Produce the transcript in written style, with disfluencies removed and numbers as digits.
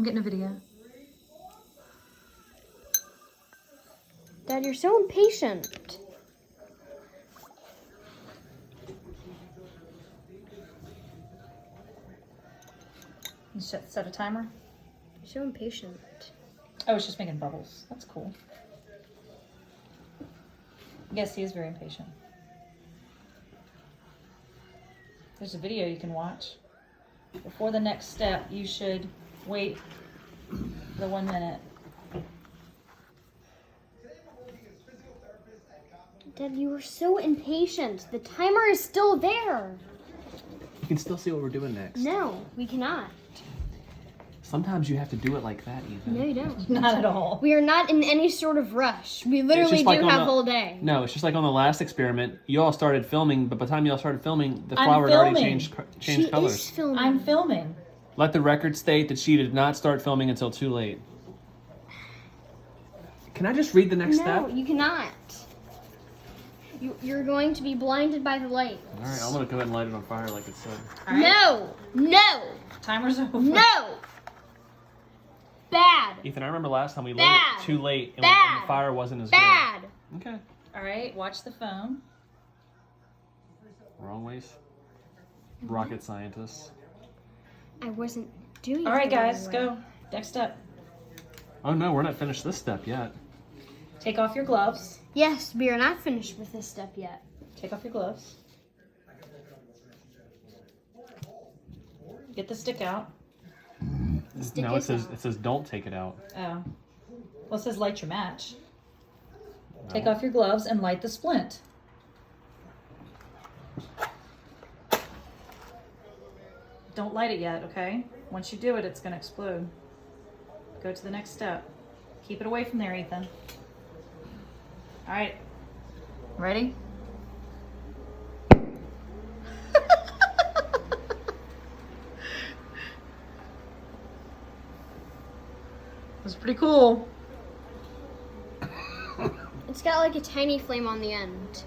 I'm getting a video. Dad, you're so impatient. You set a timer. You're so impatient. Oh, it's just making bubbles. That's cool. Yes, he is very impatient. There's a video you can watch. Before the next step, you should wait the 1 minute. Dad, you were so impatient. The timer is still there. You can still see what we're doing next. No, we cannot. Sometimes you have to do it like that, Ethan. No, you don't. Not at all. We are not in any sort of rush. We literally just like do on have the- all day. No, it's just like on the last experiment. You all started filming, but by the time you all started filming, the I'm flower had already filming. changed She colors. is filming. I'm filming. Let the record state that she did not start filming until too late. Can I just read the next step? No, you cannot. You're going to be blinded by the light. All right, I'm gonna go ahead and light it on fire like it said. All right. No, no, Timer's over. no. Bad, Ethan, I remember last time we lit Bad. it too late and, Bad. and the fire wasn't as bad. good. Okay. All right, watch the phone. Wrong ways. Rocket scientists. I wasn't doing it. All right, the wrong guys, way. go. Next step. Oh no, we're not finished this step yet. Take off your gloves. Yes, we are not finished with this step yet. Take off your gloves. Get the stick out. Stick No, it is says don't take it out. Oh. Well, it says light your match. Take off your gloves and light the splint. Don't light it yet, okay? Once you do it, it's going to explode. Go to the next step. Keep it away from there, Ethan. All right. Ready? That's pretty cool. It's got like a tiny flame on the end.